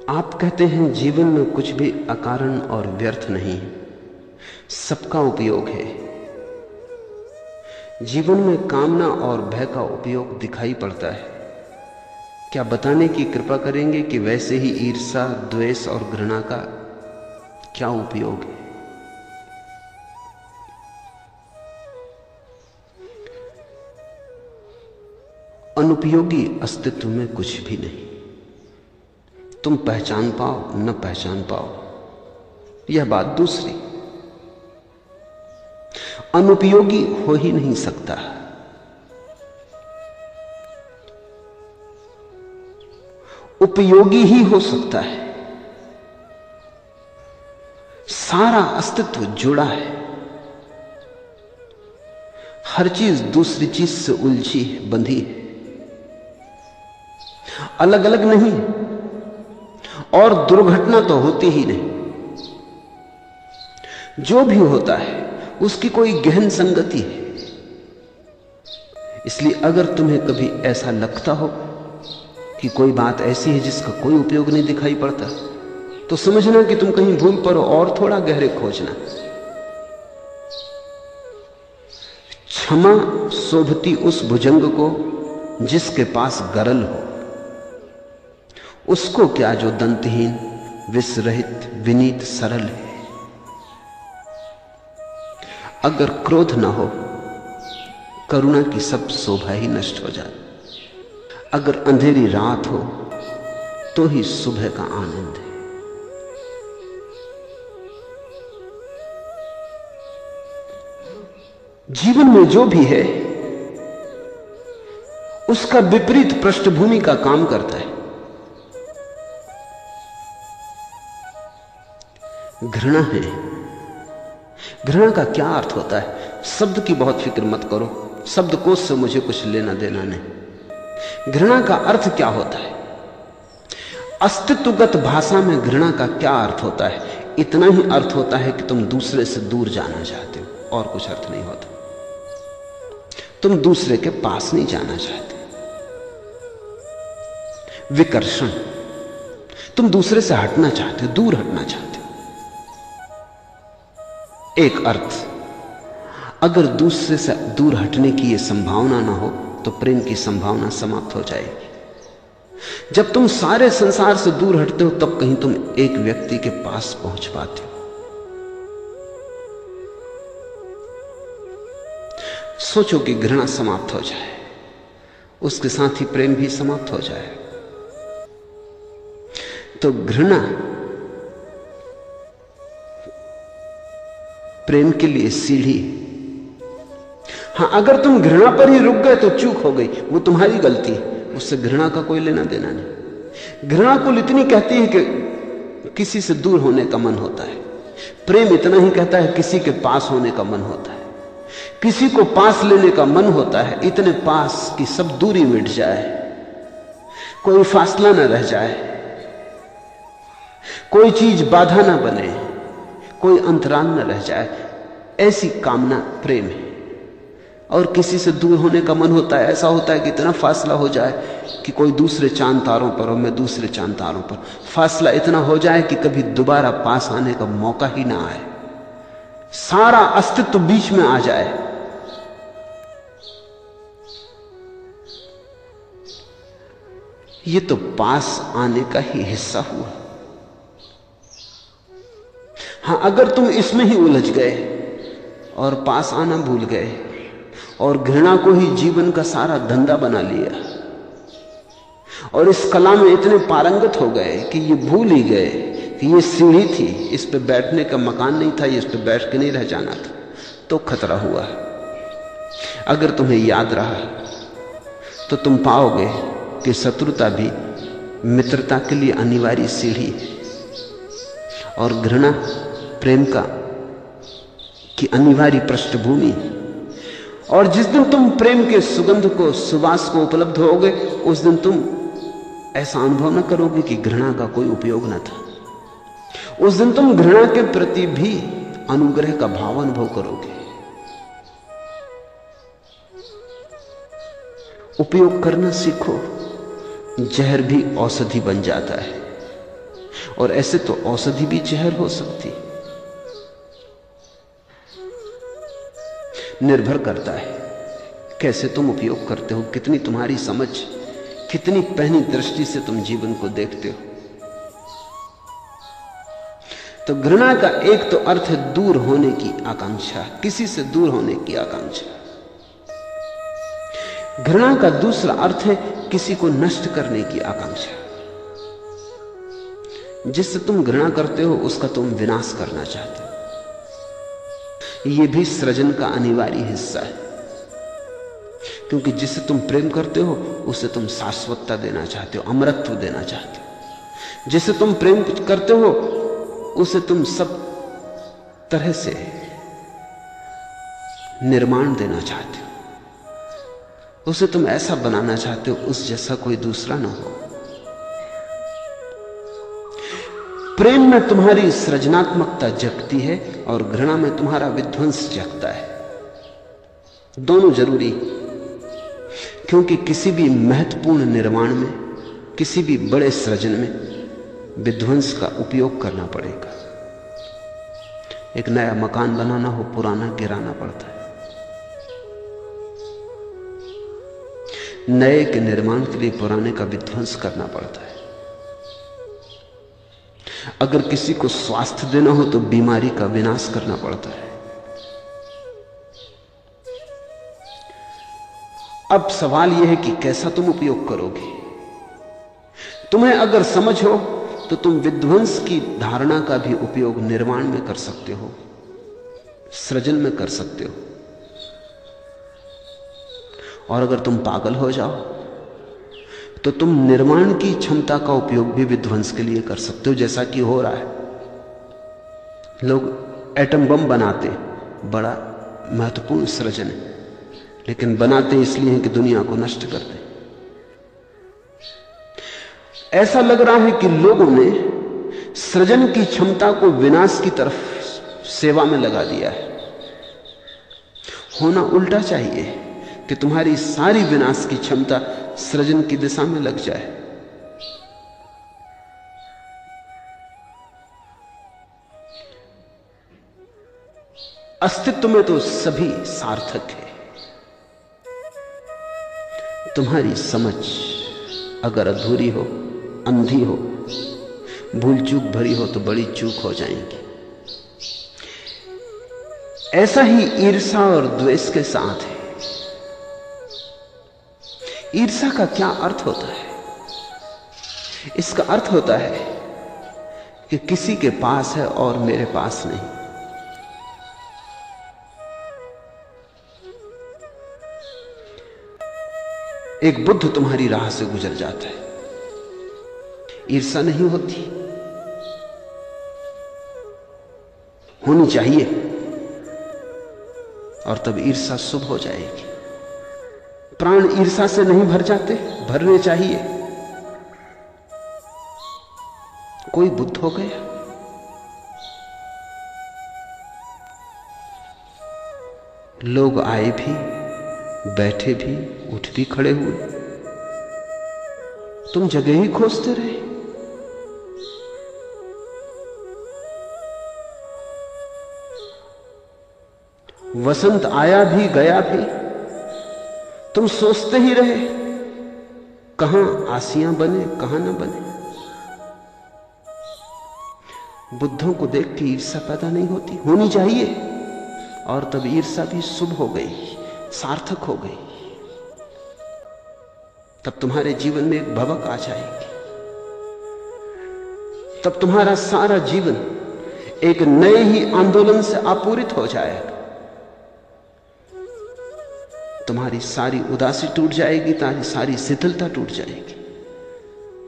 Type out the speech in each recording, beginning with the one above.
आप कहते हैं जीवन में कुछ भी अकारण और व्यर्थ नहीं, सबका उपयोग है। जीवन में कामना और भय का उपयोग दिखाई पड़ता है। क्या बताने की कृपा करेंगे कि वैसे ही ईर्ष्या, द्वेष और घृणा का क्या उपयोग है? अनुपयोगी अस्तित्व में कुछ भी नहीं। तुम पहचान पाओ न पहचान पाओ, यह बात दूसरी। अनुपयोगी हो ही नहीं सकता। उपयोगी ही हो सकता है। सारा अस्तित्व जुड़ा है। हर चीज दूसरी चीज से उलझी है, बंधी है, अलग अलग नहीं। और दुर्घटना तो होती ही नहीं। जो भी होता है उसकी कोई गहन संगति है। इसलिए अगर तुम्हें कभी ऐसा लगता हो कि कोई बात ऐसी है जिसका कोई उपयोग नहीं दिखाई पड़ता, तो समझना कि तुम कहीं भूल पर हो और थोड़ा गहरे खोजना। क्षमा शोभती उस भुजंग को जिसके पास गरल हो। उसको क्या जो दंतहीन, विषरहित, विनीत, सरल है। अगर क्रोध न हो, करुणा की सब शोभा ही नष्ट हो जाए। अगर अंधेरी रात हो तो ही सुबह का आनंद है। जीवन में जो भी है उसका विपरीत पृष्ठभूमि का काम करता है। घृणा है। घृणा का क्या अर्थ होता है? शब्द की बहुत फिक्र मत करो, शब्दकोश से मुझे कुछ लेना देना नहीं। घृणा का अर्थ क्या होता है? अस्तित्वगत भाषा में घृणा का क्या अर्थ होता है? इतना ही अर्थ होता है कि तुम दूसरे से दूर जाना चाहते हो, और कुछ अर्थ नहीं होता। तुम दूसरे के पास नहीं जाना चाहते। विकर्षण, तुम दूसरे से हटना चाहते हो, दूर हटना चाहते हो। एक अर्थ, अगर दूसरे से दूर हटने की यह संभावना ना हो तो प्रेम की संभावना समाप्त हो जाएगी। जब तुम सारे संसार से दूर हटते हो तब कहीं तुम एक व्यक्ति के पास पहुंच पाते हो। सोचो कि घृणा समाप्त हो जाए, उसके साथ ही प्रेम भी समाप्त हो जाए। तो घृणा प्रेम के लिए सीढ़ी। हां, अगर तुम घृणा पर ही रुक गए तो चूक हो गई, वो तुम्हारी गलती है। उससे घृणा का कोई लेना देना नहीं। घृणा कुल इतनी कहती है कि किसी से दूर होने का मन होता है। प्रेम इतना ही कहता है किसी के पास होने का मन होता है, किसी को पास लेने का मन होता है, इतने पास कि सब दूरी मिट जाए, कोई फासला न रह जाए, कोई चीज बाधा न बने, कोई अंतराल न रह जाए। ऐसी कामना प्रेम है। और किसी से दूर होने का मन होता है, ऐसा होता है कि इतना फासला हो जाए कि कोई दूसरे चांद तारों पर और मैं दूसरे चांद तारों पर। फासला इतना हो जाए कि कभी दोबारा पास आने का मौका ही ना आए, सारा अस्तित्व बीच में आ जाए। ये तो पास आने का ही हिस्सा हुआ। हां, अगर तुम इसमें ही उलझ गए और पास आना भूल गए और घृणा को ही जीवन का सारा धंधा बना लिया और इस कला में इतने पारंगत हो गए कि ये भूल ही गए कि ये सीढ़ी थी, इस पे बैठने का मकान नहीं था, इस पे बैठ के नहीं रह जाना था, तो खतरा हुआ। अगर तुम्हें याद रहा तो तुम पाओगे कि शत्रुता भी मित्रता के लिए अनिवार्य सीढ़ी है और घृणा प्रेम की अनिवार्य पृष्ठभूमि है। और जिस दिन तुम प्रेम के सुगंध को, सुवास को उपलब्ध होगे, उस दिन तुम ऐसा अनुभव न करोगे कि घृणा का कोई उपयोग न था। उस दिन तुम घृणा के प्रति भी अनुग्रह का भाव अनुभव करोगे। उपयोग करना सीखो, जहर भी औषधि बन जाता है। और ऐसे तो औषधि भी जहर हो सकती। निर्भर करता है कैसे तुम उपयोग करते हो, कितनी तुम्हारी समझ, कितनी पहनी दृष्टि से तुम जीवन को देखते हो। तो घृणा का एक तो अर्थ है दूर होने की आकांक्षा, किसी से दूर होने की आकांक्षा। घृणा का दूसरा अर्थ है किसी को नष्ट करने की आकांक्षा। जिससे तुम घृणा करते हो उसका तुम विनाश करना चाहते हो। यह भी सृजन का अनिवार्य हिस्सा है, क्योंकि जिससे तुम प्रेम करते हो उसे तुम शाश्वतता देना चाहते हो, अमरत्व देना चाहते हो। जिससे तुम प्रेम करते हो उसे तुम सब तरह से निर्माण देना चाहते हो, उसे तुम ऐसा बनाना चाहते हो उस जैसा कोई दूसरा ना हो। प्रेम में तुम्हारी सृजनात्मकता जगती है और घृणा में तुम्हारा विध्वंस जगता है। दोनों जरूरी, क्योंकि किसी भी महत्वपूर्ण निर्माण में, किसी भी बड़े सृजन में विध्वंस का उपयोग करना पड़ेगा। एक नया मकान बनाना हो, पुराना गिराना पड़ता है। नए के निर्माण के लिए पुराने का विध्वंस करना पड़ता है। अगर किसी को स्वास्थ्य देना हो तो बीमारी का विनाश करना पड़ता है। अब सवाल यह है कि कैसा तुम उपयोग करोगे। तुम्हें अगर समझ हो तो तुम विध्वंस की धारणा का भी उपयोग निर्माण में कर सकते हो, सृजन में कर सकते हो। और अगर तुम पागल हो जाओ तो तुम निर्माण की क्षमता का उपयोग भी विध्वंस के लिए कर सकते हो, जैसा कि हो रहा है। लोग एटम बम बनाते, बड़ा महत्वपूर्ण सृजन है, लेकिन बनाते इसलिए कि दुनिया को नष्ट कर दें। ऐसा लग रहा है कि लोगों ने सृजन की क्षमता को विनाश की तरफ सेवा में लगा दिया है। होना उल्टा चाहिए कि तुम्हारी सारी विनाश की क्षमता सृजन की दिशा में लग जाए। अस्तित्व में तो सभी सार्थक है। तुम्हारी समझ अगर अधूरी हो, अंधी हो, भूल चूक भरी हो तो बड़ी चूक हो जाएंगी। ऐसा ही ईर्ष्या और द्वेष के साथ है। ईर्ष्या का क्या अर्थ होता है? इसका अर्थ होता है कि किसी के पास है और मेरे पास नहीं। एक बुद्ध तुम्हारी राह से गुजर जाता है, ईर्ष्या नहीं होती, होनी चाहिए, और तब ईर्ष्या शुभ हो जाएगी। प्राण ईर्ष्या से नहीं भर जाते, भरने चाहिए। कोई बुद्ध हो गया, लोग आए भी, बैठे भी, उठ भी खड़े हुए, तुम जगह ही खोजते रहे। वसंत आया भी गया भी, तुम सोचते ही रहे कहां आसियां बने कहां न बने। बुद्धों को देख के ईर्ष्या पैदा नहीं होती, होनी चाहिए, और तब ईर्ष्या भी शुभ हो गई, सार्थक हो गई। तब तुम्हारे जीवन में एक भवक आ जाएगी। तब तुम्हारा सारा जीवन एक नए ही आंदोलन से आपूरित हो जाएगा। तुम्हारी सारी उदासी टूट जाएगी, तुम्हारी सारी शिथिलता टूट जाएगी।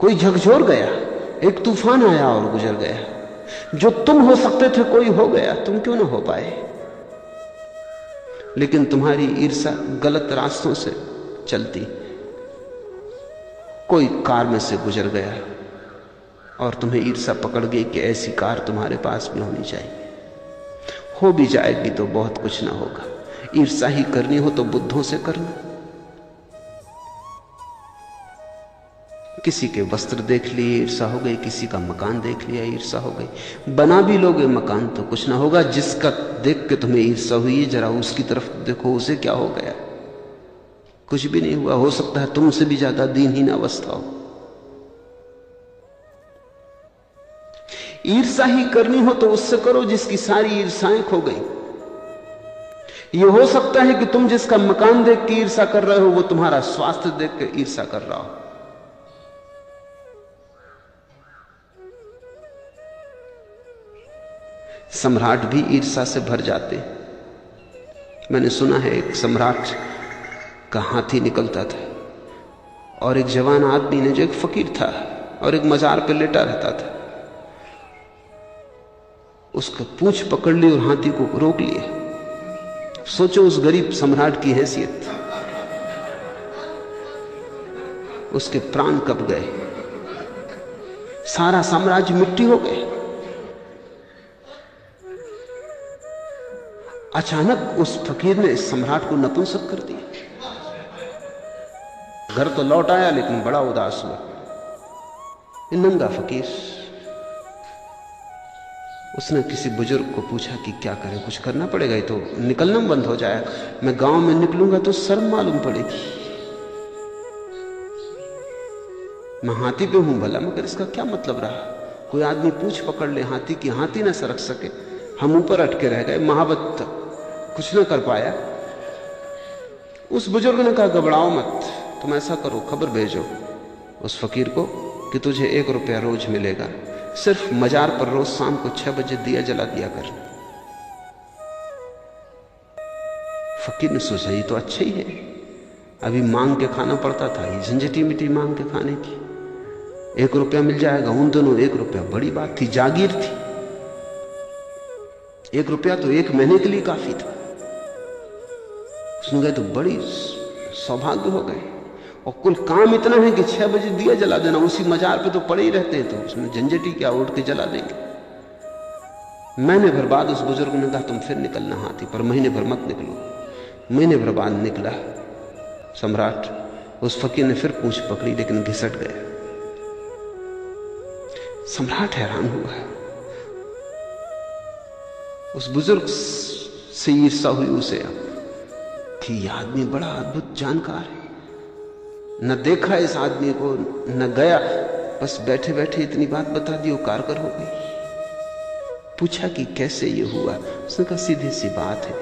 कोई झकझोर गया, एक तूफान आया और गुजर गया। जो तुम हो सकते थे कोई हो गया, तुम क्यों ना हो पाए? लेकिन तुम्हारी ईर्ष्या गलत रास्तों से चलती। कोई कार में से गुजर गया और तुम्हें ईर्ष्या पकड़ गई कि ऐसी कार तुम्हारे पास भी होनी चाहिए। हो भी जाएगी तो बहुत कुछ ना होगा। ईर्ष्या ही करनी हो तो बुद्धों से करना, किसी के वस्त्र देख लिए ईर्षा हो गई, किसी का मकान देख लिया ईर्षा हो गई। बना भी लोगे मकान तो कुछ ना होगा। जिसका देख के तुम्हें ईर्षा हुई है, जरा उसकी तरफ देखो, उसे क्या हो गया? कुछ भी नहीं हुआ। हो सकता है तुमसे भी ज्यादा दीनहीन अवस्था हो। ईर्षा ही करनी हो तो उससे करो जिसकी सारी ईर्षाएं खो गई। यह हो सकता है कि तुम जिसका मकान देख के ईर्षा कर रहे हो, वो तुम्हारा स्वास्थ्य देख के ईर्षा कर रहा हो। सम्राट भी ईर्षा से भर जाते। मैंने सुना है एक सम्राट का हाथी निकलता था और एक जवान आदमी ने, जो एक फकीर था और एक मजार पे लेटा रहता था, उसका पूंछ पकड़ ली और हाथी को रोक लिया। सोचो उस गरीब सम्राट की हैसियत। उसके प्राण कब गए, सारा साम्राज्य मिट्टी हो गए। अचानक उस फकीर ने इस सम्राट को नपुंसक कर दिया। घर तो लौट आया लेकिन बड़ा उदास हुआ। नंगा फकीर। उसने किसी बुजुर्ग को पूछा कि क्या करें, कुछ करना पड़ेगा, ये तो निकलना बंद हो जाएगा। मैं गांव में निकलूंगा तो शर्म मालूम पड़ेगी। मैं हाथी पे हूं भला, मगर इसका क्या मतलब रहा? कोई आदमी पूंछ पकड़ ले हाथी की, हाथी ना सरक सके, हम ऊपर अटके रह गए। महाबत कुछ ना कर पाया। उस बुजुर्ग ने कहा, घबराओ मत, तुम ऐसा करो, खबर भेजो उस फकीर को कि तुझे 1 रुपया रोज मिलेगा, सिर्फ मजार पर रोज शाम को 6 बजे दिया जला दिया कर। फकीर ने सोचा ये तो अच्छा ही है, अभी मांग के खाना पड़ता था, ये झंझटी मिट्टी मांग के खाने की। 1 रुपया मिल जाएगा। उन दोनों 1 रुपया बड़ी बात थी, जागीर थी। 1 रुपया तो 1 महीने के लिए काफी था। सुन गए तो बड़ी सौभाग्य हो गए। और कुल काम इतना है कि 6 बजे दिया जला देना, उसी मजार पे तो पड़े ही रहते हैं, तो उसमें झंझटी क्या, उठ के जला देंगे। महीने भर बाद उस बुजुर्ग ने कहा, तुम फिर निकलना हाथी पर, महीने भर मत निकलो। महीने भर बाद निकला सम्राट। उस फकीर ने फिर पूंछ पकड़ी लेकिन घिसट गया। सम्राट हैरान हुआ। उस बुजुर्ग से ईर्षा हुई उसे अब कि यह आदमी बड़ा अद्भुत जानकार है। न देखा इस आदमी को, न गया, बस बैठे बैठे इतनी बात बता दी, वो कारगर हो गई। पूछा कि कैसे ये हुआ? उसने कहा, सीधी सी बात है,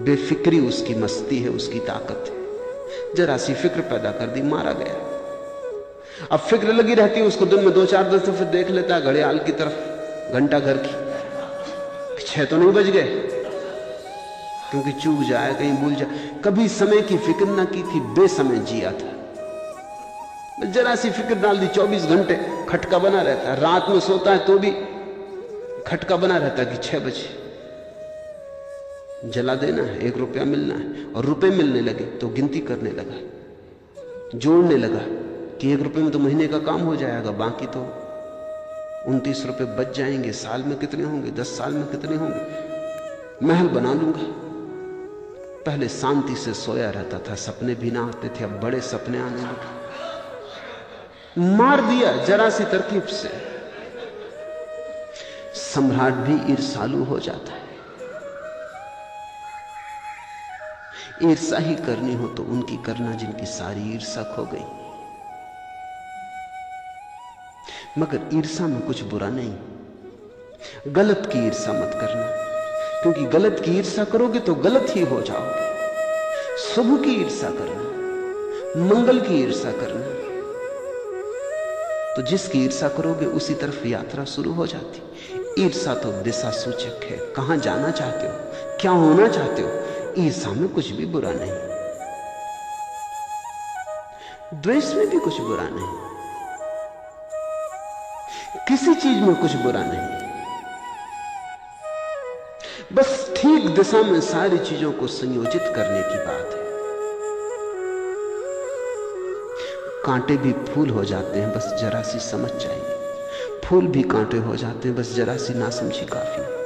बेफिक्री उसकी मस्ती है, उसकी ताकत है। जरा सी फिक्र पैदा कर दी, मारा गया। अब फिक्र लगी रहती है उसको, दिन में 2-4 दफे देख लेता है घड़ियाल की तरफ, घंटा घर की, 6 तो नहीं बज गए, क्योंकि चूक जाए, कहीं भूल जाए। कभी समय की फिक्र ना की थी, बेसमय जिया था। जरा सी फिक्र डाल दी, 24 घंटे खटका बना रहता है। रात में सोता है तो भी खटका बना रहता है कि 6 बजे जला देना है, 1 रुपया मिलना है। और रुपए मिलने लगे तो गिनती करने लगा, जोड़ने लगा कि 1 रुपये में तो महीने का काम हो जाएगा, बाकी तो 29 रुपये बच जाएंगे। साल में कितने होंगे, 10 साल में कितने होंगे, महल बना लूंगा। पहले शांति से सोया रहता था, सपने भी ना आते थे, अब बड़े सपने आने लगे। मार दिया जरा सी तरकीब से। सम्राट भी ईर्षालु हो जाता है। ईर्षा ही करनी हो तो उनकी करना जिनकी सारी ईर्षा खो गई। मगर ईर्षा में कुछ बुरा नहीं। गलत की ईर्षा मत करना, क्योंकि गलत की ईर्षा करोगे तो गलत ही हो जाओगे। शुभ की ईर्षा करना, मंगल की ईर्षा करना, तो जिसकी ईर्षा करोगे उसी तरफ यात्रा शुरू हो जाती। ईर्षा तो दिशा सूचक है, कहां जाना चाहते हो, क्या होना चाहते हो। ईर्षा में कुछ भी बुरा नहीं, द्वेष में भी कुछ बुरा नहीं, किसी चीज में कुछ बुरा नहीं। बस ठीक दिशा में सारी चीजों को संयोजित करने की बात है। कांटे भी फूल हो जाते हैं, बस जरा सी समझ चाहिए। फूल भी कांटे हो जाते हैं, बस जरा सी नासमझी काफी है।